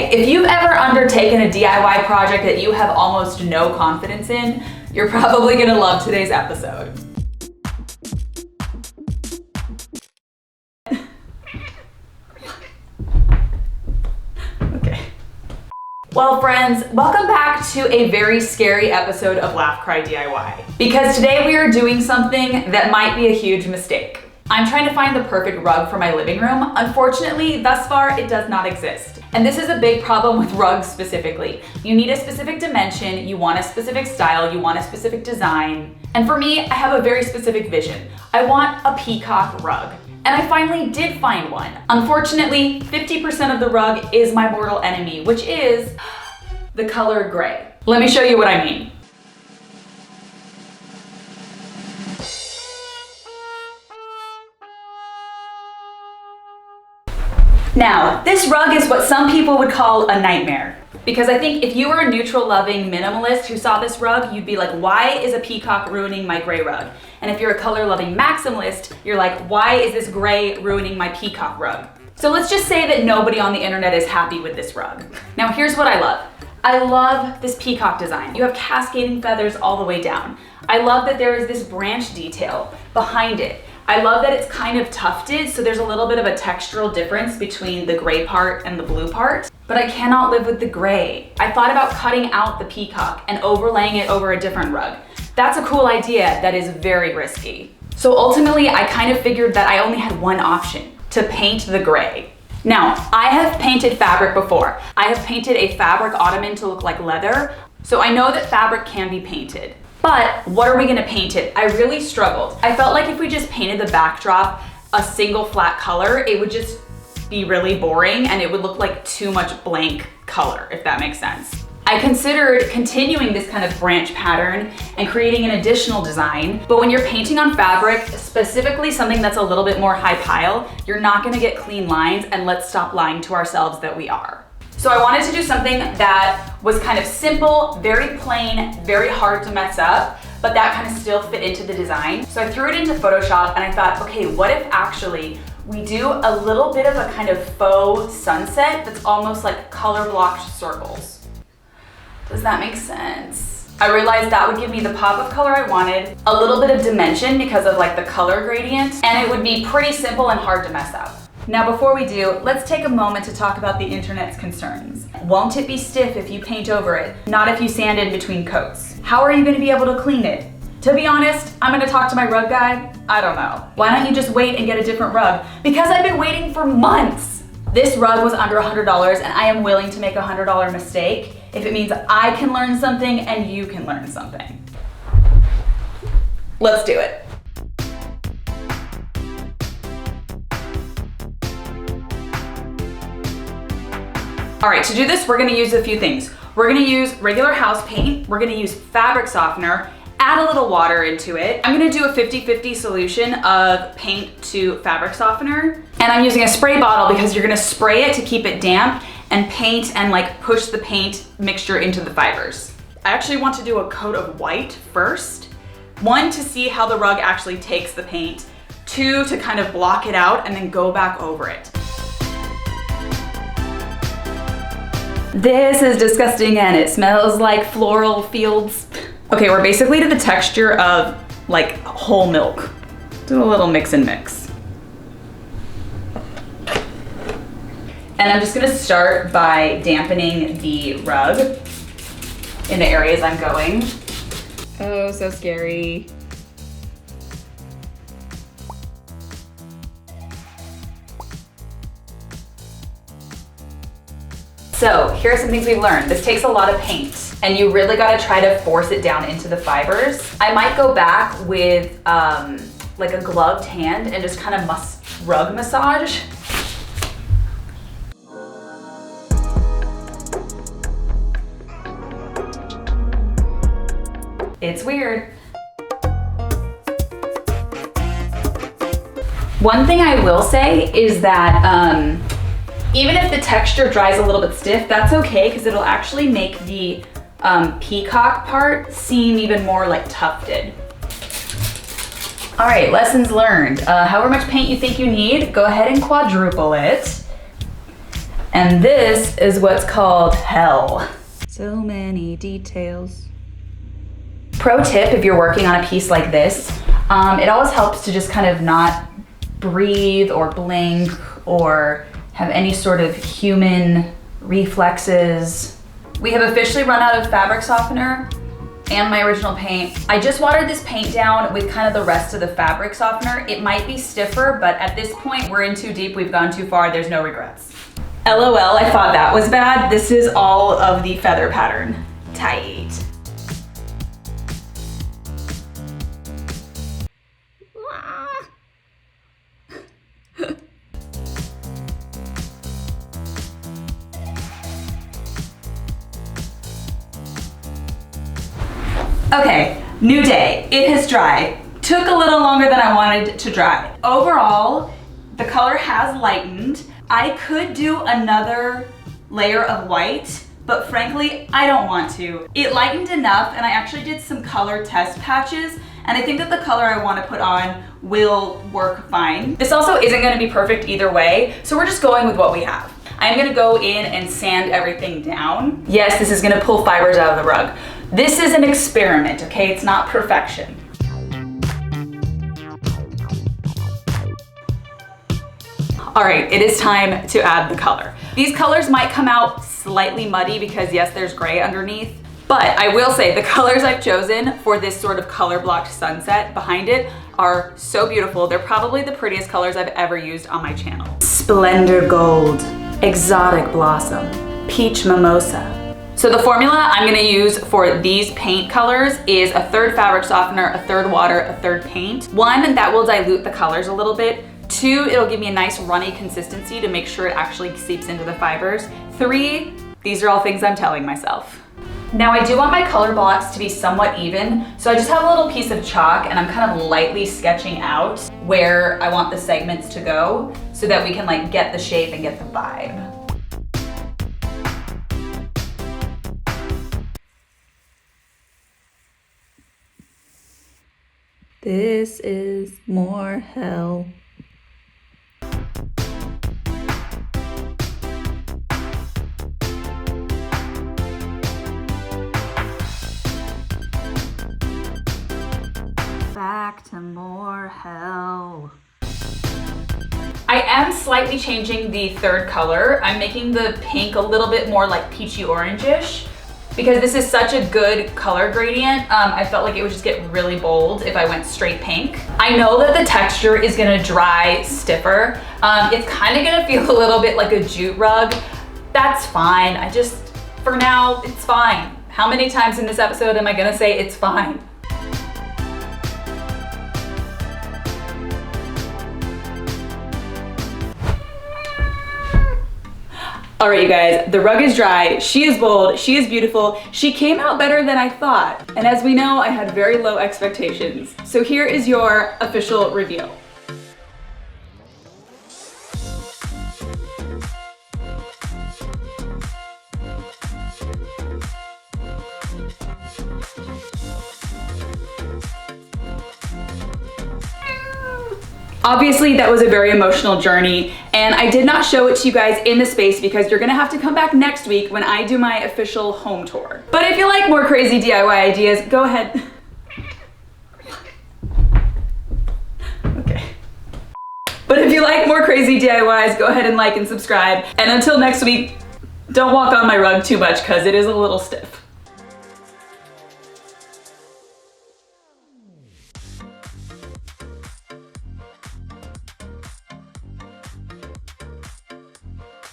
Okay, if you've ever undertaken a DIY project that you have almost no confidence in, you're probably gonna love today's episode. Okay. Well, friends, welcome back to a very scary episode of Laugh Cry DIY. Because today we are doing something that might be a huge mistake. I'm trying to find the perfect rug for my living room. Unfortunately, thus far, it does not exist. And this is a big problem with rugs specifically. You need a specific dimension, you want a specific style, you want a specific design. And for me, I have a very specific vision. I want a peacock rug. And I finally did find one. Unfortunately, 50% of the rug is my mortal enemy, which is the color gray. Let me show you what I mean. Now, this rug is what some people would call a nightmare. Because I think if you were a neutral-loving minimalist who saw this rug, you'd be like, why is a peacock ruining my gray rug? And if you're a color-loving maximalist, you're like, why is this gray ruining my peacock rug? So let's just say that nobody on the internet is happy with this rug. Now, here's what I love. I love this peacock design. You have cascading feathers all the way down. I love that there is this branch detail behind it. I love that it's kind of tufted, so there's a little bit of a textural difference between the gray part and the blue part. But I cannot live with the gray. I thought about cutting out the peacock and overlaying it over a different rug. That's a cool idea that is very risky. So ultimately, I kind of figured that I only had one option, to paint the gray. Now, I have painted fabric before. I have painted a fabric ottoman to look like leather, so I know that fabric can be painted. But what are we gonna paint it? I really struggled. I felt like if we just painted the backdrop a single flat color, it would just be really boring and it would look like too much blank color, if that makes sense. I considered continuing this kind of branch pattern and creating an additional design, but when you're painting on fabric, specifically something that's a little bit more high pile, you're not gonna get clean lines, and let's stop lying to ourselves that we are. So I wanted to do something that was kind of simple, very plain, very hard to mess up, but that kind of still fit into the design. So I threw it into Photoshop and I thought, okay, what if actually we do a little bit of a kind of faux sunset that's almost like color blocked circles. Does that make sense? I realized that would give me the pop of color I wanted, a little bit of dimension because of like the color gradient, and it would be pretty simple and hard to mess up. Now before we do, let's take a moment to talk about the internet's concerns. Won't it be stiff if you paint over it? Not if you sand in between coats. How are you gonna be able to clean it? To be honest, I'm gonna talk to my rug guy. I don't know. Why don't you just wait and get a different rug? Because I've been waiting for months. This rug was under $100 and I am willing to make a $100 mistake if it means I can learn something and you can learn something. Let's do it. All right, to do this, we're gonna use a few things. We're gonna use regular house paint, we're gonna use fabric softener, add a little water into it. I'm gonna do a 50-50 solution of paint to fabric softener. And I'm using a spray bottle because you're gonna spray it to keep it damp and paint and like push the paint mixture into the fibers. I actually want to do a coat of white first. One, to see how the rug actually takes the paint. Two, to kind of block it out and then go back over it. This is disgusting and it smells like floral fields. Okay, we're basically to the texture of like whole milk. Do a little mix and mix. And I'm just gonna start by dampening the rug in the areas I'm going. Oh, so scary. So here are some things we've learned. This takes a lot of paint and you really gotta try to force it down into the fibers. I might go back with like a gloved hand and just kind of rug massage. It's weird. One thing I will say is that even if the texture dries a little bit stiff, that's okay because it'll actually make the peacock part seem even more like tufted. All right, lessons learned. However much paint you think you need, go ahead and quadruple it. And this is what's called hell. So many details. Pro tip, if you're working on a piece like this, it always helps to just kind of not breathe or blink or have any sort of human reflexes. We have officially run out of fabric softener and my original paint. I just watered this paint down with kind of the rest of the fabric softener. It might be stiffer, but at this point we're in too deep, we've gone too far, there's no regrets. LOL, I thought that was bad. This is all of the feather pattern. Tight. Okay, new day. It has dried. Took a little longer than I wanted to dry. Overall, the color has lightened. I could do another layer of white, but frankly, I don't want to. It lightened enough, and I actually did some color test patches, and I think that the color I want to put on will work fine. This also isn't going to be perfect either way, so we're just going with what we have. I'm going to go in and sand everything down. Yes, this is going to pull fibers out of the rug. This is an experiment, okay? It's not perfection. All right, it is time to add the color. These colors might come out slightly muddy because yes, there's gray underneath, but I will say the colors I've chosen for this sort of color blocked sunset behind it are so beautiful. They're probably the prettiest colors I've ever used on my channel. Splendor Gold, Exotic Blossom, Peach Mimosa. So the formula I'm gonna use for these paint colors is a third fabric softener, a third water, a third paint. One, that will dilute the colors a little bit. Two, it'll give me a nice runny consistency to make sure it actually seeps into the fibers. Three, these are all things I'm telling myself. Now I do want my color blocks to be somewhat even, so I just have a little piece of chalk and I'm kind of lightly sketching out where I want the segments to go so that we can like get the shape and get the vibe. This is more hell. Back to more hell. I am slightly changing the third color. I'm making the pink a little bit more like peachy orangish because this is such a good color gradient. I felt like it would just get really bold if I went straight pink. I know that the texture is gonna dry stiffer. It's kind of gonna feel a little bit like a jute rug. That's fine. For now, it's fine. How many times in this episode am I gonna say it's fine? All right, you guys, the rug is dry. She is bold, she is beautiful. She came out better than I thought. And as we know, I had very low expectations. So here is your official reveal. Obviously, that was a very emotional journey, and I did not show it to you guys in the space because you're gonna have to come back next week when I do my official home tour. But if you like more crazy DIY ideas, go ahead. Okay. But if you like more crazy DIYs, go ahead and like and subscribe. And until next week, don't walk on my rug too much because it is a little stiff.